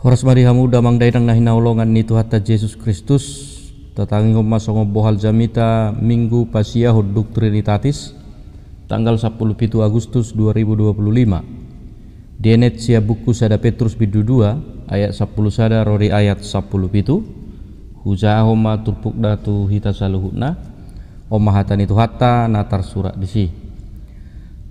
Horas marihamu damang dainang nahinahulongan ni Tuhatta Yesus Kristus tatangi homa songo bohal jamita Minggu Pasia Hoduk Trinitatis tanggal 17 Agustus 2025. Dienet sia buku sada Petrus bidu 2 ayat 10 sada rori ayat 10 pitu huja homa turpuk datu hita saluhutna oma hatani Tuhatta natar surat disi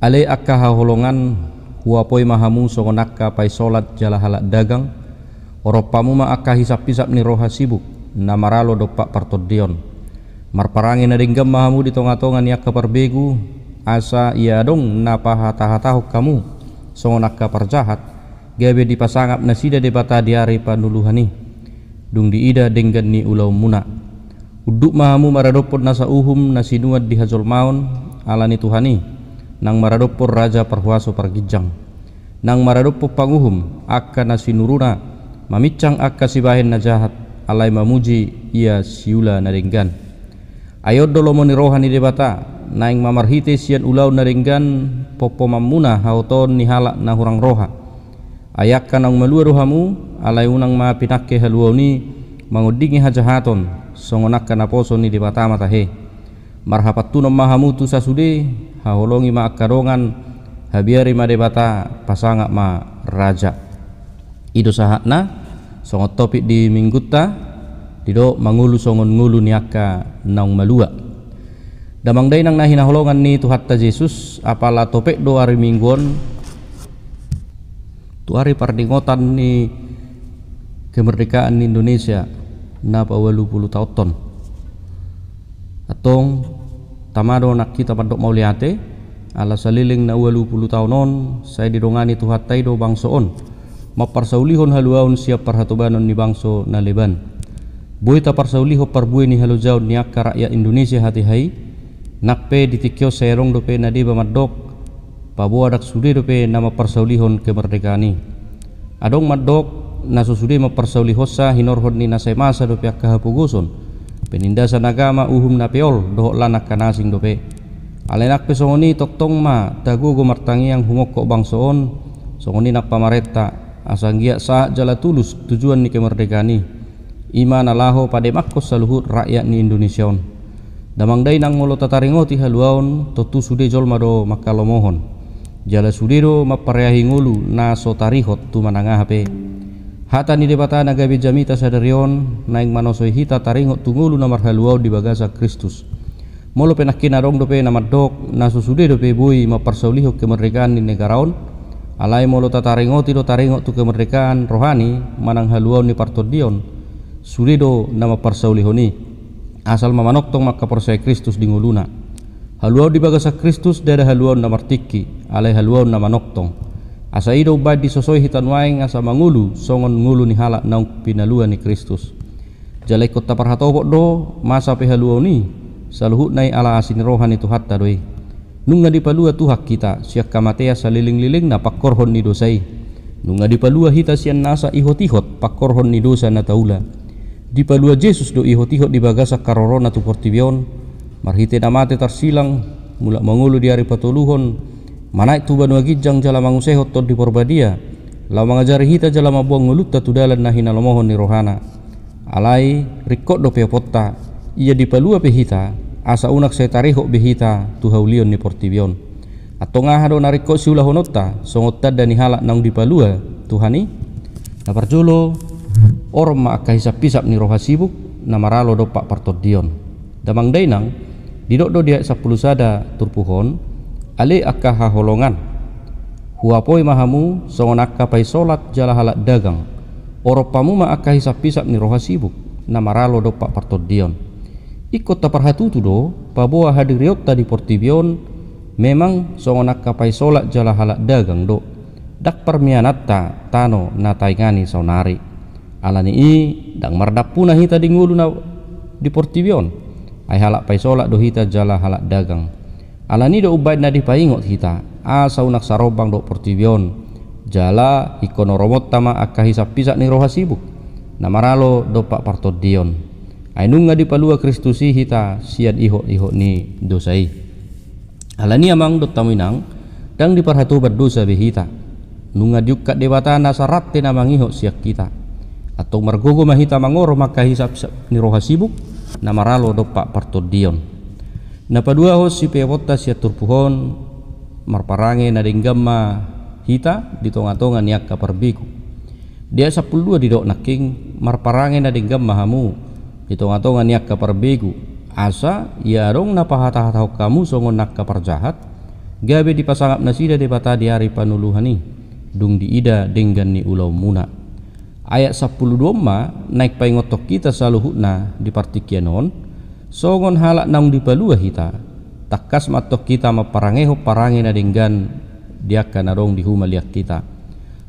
ale akka haholongan huapoi mahamu songo nakka pai solat jala halak dagang oropamu ma akka hisap-hisap ni roha sibuk namaralo dopak partodion marparangi na ringgam mahamu di tonga-tonga ni akka parbegu asa ia dong napa hata-hatahok kamu songo nakka parjahat gabe di pasangap nasida debata diari panuluhani dung diida denggan ni ulau muna uduk mahamu maradopod nasa uhum nasinuad di hajol maun alani tuhani nang maradopor raja perhuaso pargijang nang maradopor panguhum akka nasinuruna mamicang akka sibahin na jahat alay mamuji ia siula naringgan ayod dolomo ni rohani debata naing mamarhite sian ulaw naringgan popo mamuna hauton ni halak na hurang roha ayak kanang malua rohamu alay unang mapinakke haluaw ni mangudingi hajahaton songonak kanaposo ni debata matahe marhapatunom mahamu tu sasude haholongi ma akarongan habiari ma debata pasangak ma raja ido sahakna songot topik di minggutta dido mangulu songon ngulu niaka naung malua damang dainang nahinahulongan ni Tuhatta Yesus apala topik do hari mingguon tu hari pardingotan ni kemerdekaan Indonesia na pawalu puluh tahun atong tamado nak kita padok mauliate ala saliling na 80 tahunon saya didongani Tuhatta do bangsoon maparsaulihon haluaon siap parhatobanon ni bangso na leban boy ta parsauliho parbuay ni halujaw ni akka rakyat Indonesia hati hai nakpe ditikyo serong dope nadi bamadok pabuwa dak sude dope nama parsaulihon kemerdekaani adong madok nasusude maparsaulihosa hinorhon ni nasay masa dope akka hapuguson penindasan agama uhum na peol dohok lanak kanasing dope alenak pe songoni toktong ma tagugo martangi yang humokko bangsoon songoni nak pamareta asanggia sa jala tulus tujuan ni kemerdekaani iman alaho pada makkos saluhut rakyat ni Indonesia damang dainang ngolo tataringoti haluaon totu sude jolma do makalomohon jala sude do mapareahi ngulu na so tarihot tu manangah hape hata ni debata nagabe jamita sadarion naing manosoi hita taringot tu ngulu namar haluau di bagasa Kristus molo penakin arong dope namadok na susude dope bui maparsauliho kemerdekaan ni negaraon alai molo tataringoti do taringot tu kemerdekaan rohani manang haluau ni partodion sulido nama parsaulihoni asal mamanoktong maka persaya Kristus di nguluna haluau di bagasa Kristus dada haluau na martiki alai haluau na manoktong asa ido ubad disosoi hitan waing asa mangulu songon ngulu ni halak naung pinalua ni Kristus jalai kota parhatobok do masa pe haluau ni saluhut nai ala asin rohani Tuhatta doi nunga dipalua tuhak kita siak kamatea saliling-liling na pakorhon ni dosai nunga dipalua hita sian nasa ihot-ihot pakorhon ni dosa na taula dipalua Yesus do ihot-ihot di bagasa karorona tu portibion marhite namate tarsilang mulak mangulu di hari patuluhon manaik tu banu agijang jala mangusehot tod di porbadia lau mangajari hita jala mabuang ngulutta tu dalan na hinalomohon ni rohana alai rikot do peopotta ia dipalua pe hita asa unak saya tarihok behita tu haulion ni portibion atau ngahado nariko siulah honota songotta dani halak nang dipalua tuhani na parjolo orma akka hisap-hisap ni roha sibuk na maralo dopak partodion damang dainang didok do dia 10 sada turpuhon ale akka haholongan huapoi mahamu songon akka pai solat jala halak dagang oropamu ma akka hisap-hisap ni roha sibuk na maralo dopak partodion ikut taparhatu tu do paboa hadiriot tadi portibion memang songon akka pai solat jala halak dagang do dak permianatta tano na taingani saunari alani i dang mardapuna hita di ngulu na di portibion ay halak pai solat do hita jala halak dagang alani do ubay na di paingot hita asa unak sarobang do portibion jala ikono romot tama akka hisap pisak ni roha sibuk na maralo do pak partodion ainunga dipalua Kristusi hita sian ihok-ihok ni dosai alani amang dot taminang dang diparhatu berdosa behita nunga diukka debata na saratte na mangiho siak kita atau margogo mahita mangoro maka hisap ni roha sibuk na maralo dopak partodion na padua ho si pewota sia turpuhon marparange na dinggamma hita di tonga-tonga niak ka perbiku dia 12 didok naking marparange na dinggamma hamu di tonga-tonga niak ka perbiku asa ya rong na pahata-hata kamu songon nak ka parjahat gabe dipasangap nasida debata di hari panuluhani dung diida dengan ni ulau muna ayat 10 ma naik paingotok kita saluhutna di partikianon songon halak naung dipalua hita takas matok kita maparangeho parange na dengan diakan narong di humaliak kita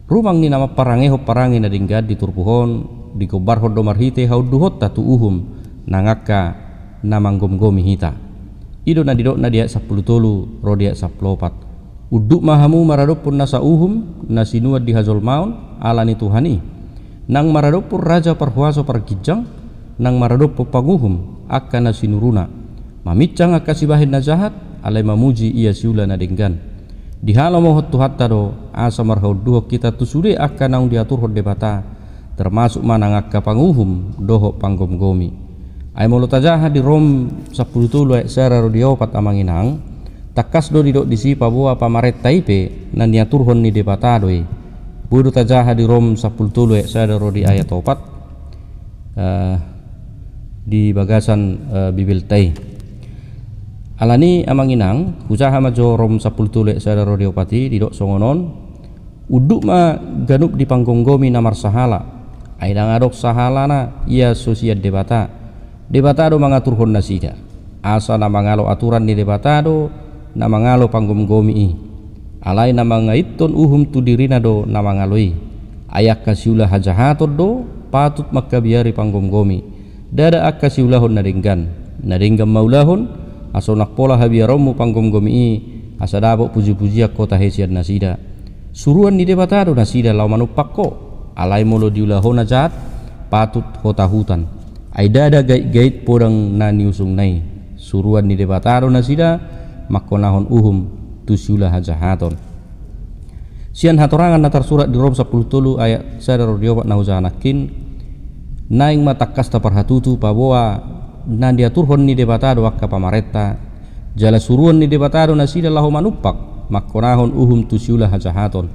rumang ni nama parangeho parange na dengan di turpuhon di gobar hodomar hite hauduhot tatu uhum nangaka namanggom-gomi hita ido na didok na dia 10 tolu ro dia 14 uduk mahamu maradopun nasa uhum nasinua di hazol maun alani tuhani nang maradopur raja parhuaso pargijang nang maradopur panguhum akan nasinuruna mamicang akasibahin najahat alai mamuji ia siula na denggan dihalau mohot tuhatta do asa marhau duho kita tusude akan naung diatur hod debata termasuk manang akka panguhum doho panggom-gomi ay molotajaha di rom 10 tulu ay sara rodiopat amanginang takas do didok disi paboa pamaret taipe nan diaturhon ni debata doi budu tajaha di rom 10 tulu ay sara rodi ayat 4 di bagasan bibil tai alani amanginang usaha majo rom 10 tulu ay sara rodi opati didok songonon uduk ma ganup di panggonggomi namar sahala ay dangadok sahala na ia sosiat debata do mangaturhon nasida asa na mangalo aturan ni debata do na mangalo panggom-gomi alai na mangaiton uhum tu dirina do na mangaloi ayak kasiulah hajahatod do patut makabiari panggom-gomi dada akasiulahon na denggan maulahon asonak pola habiaromu panggom-gomi asadabo puji-pujiak kota hesian nasida suruan ni debata do nasida lau manupakko alai molo diulahon najat patut hota hutan ai dada gait-gait podang na niusung nai suruan ni debata do nasida makonahon uhum tusyula hajahaton sian hatorangan natar surat di rom 10 tulu ayat sadar diobat nauzanakin naing matakas taparhatutu paboa nan diaturhon ni debatado akka pamaretta jala suruan ni debatado nasida lahu manupak makonahon uhum tusyula hajahaton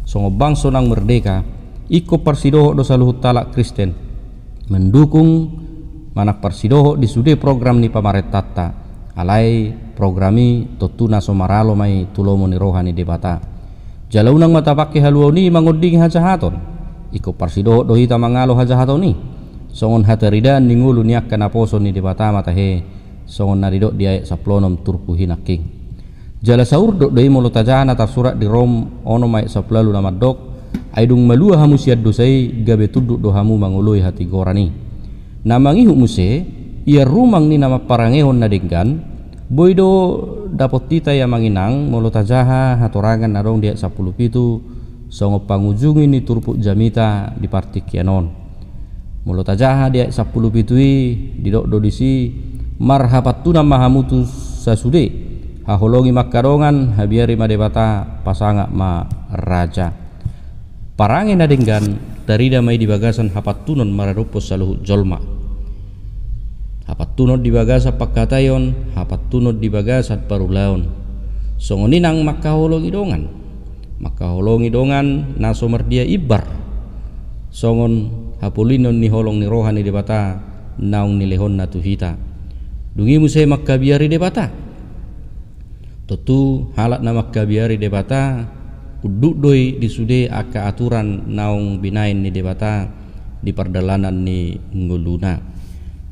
songo bangso nang merdeka iko parsidoho do saluhut talak Kristen mendukung manak parsidoho di sude program ni pamarettata alai programi totuna somaralo mai tulomo ni rohani debata jalaunang mata pakai haluoni mangoding hajahaton iko parsido dohita mangalo hajahaton ni songon hataridan ningulu niak kana poso ni debata mata he songon naridok dia saplonom turpu hinaking jala saur dok doi molo tajana tar surat di rom ono mai saplalu nama dok aidung malua hamu siad dosai gabe tuduk do hamu mangului hati gorani namangihu muse ia rumang ni nama parangehon na denggan boydo dapot tita ya manginang molo tajaha hatorangan narong dia 10 pitu songo pangujungi ni turpuk jamita di partikianon molo tajaha dia 10 pitui didok dodisi marhapatuna mahamutu sasude haholongi makarongan habiari madebata pasanga ma raja parange na denggan darida mai di bagasan hapatunon maradopos saluhut jolma hapat tunod di bagasa pakkatayon hapat tunod di bagasat parulaon songoninang makaholongi dongan naso merdia ibar songon hapulinon ni holong ni rohani debata naung ni lehon na tuhita dungi muse makkabiari debata totu halat na makkabiari debata uduk doi disude aka aturan naung binain ni debata di perdalanan ni nguluna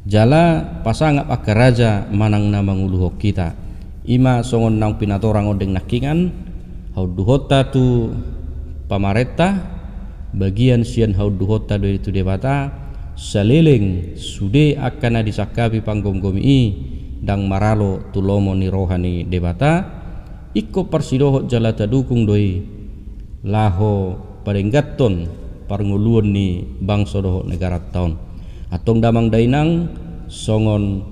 jala pasangap akka raja manang na manguluhok kita ima songon nang pinatorang odeng nakingan hauduhota tu pamaretta bagian sian hauduhota do itu debata saleleng sude akan disakapi panggom-gomi dang maralo tulomo ni rohani debata ikko parsidoho jala tadukung doi laho parenggaton parnguluon ni bangso doho negara taon atong damang dainang songon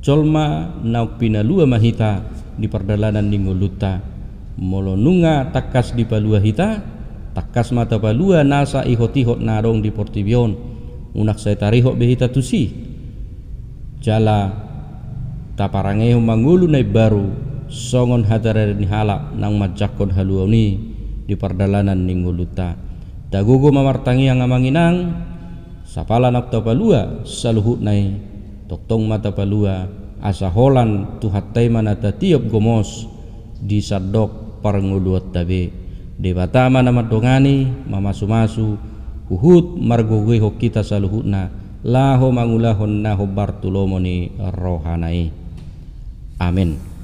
colma nauk pinalua mahita di perdalanan ni nguluta molonunga takas di palua hita takas mata palua nasa ihot-ihot narong di portibion unak saya tarihok behita tusi jala taparangeho mangulu nai baru songon hatare ni halak nang majakon haluani di pardalanan ningguluta dagogo mamartangi yang amanginang sapala nak tapalua saluhut nai toktong mata palua asa holan tuhatai manata tiap gomos di sadok parnguluat tabe debata mana madongani mamasu-masu uhut margogeho kita saluhutna laho mangulahon naho bartulomoni rohanai amin.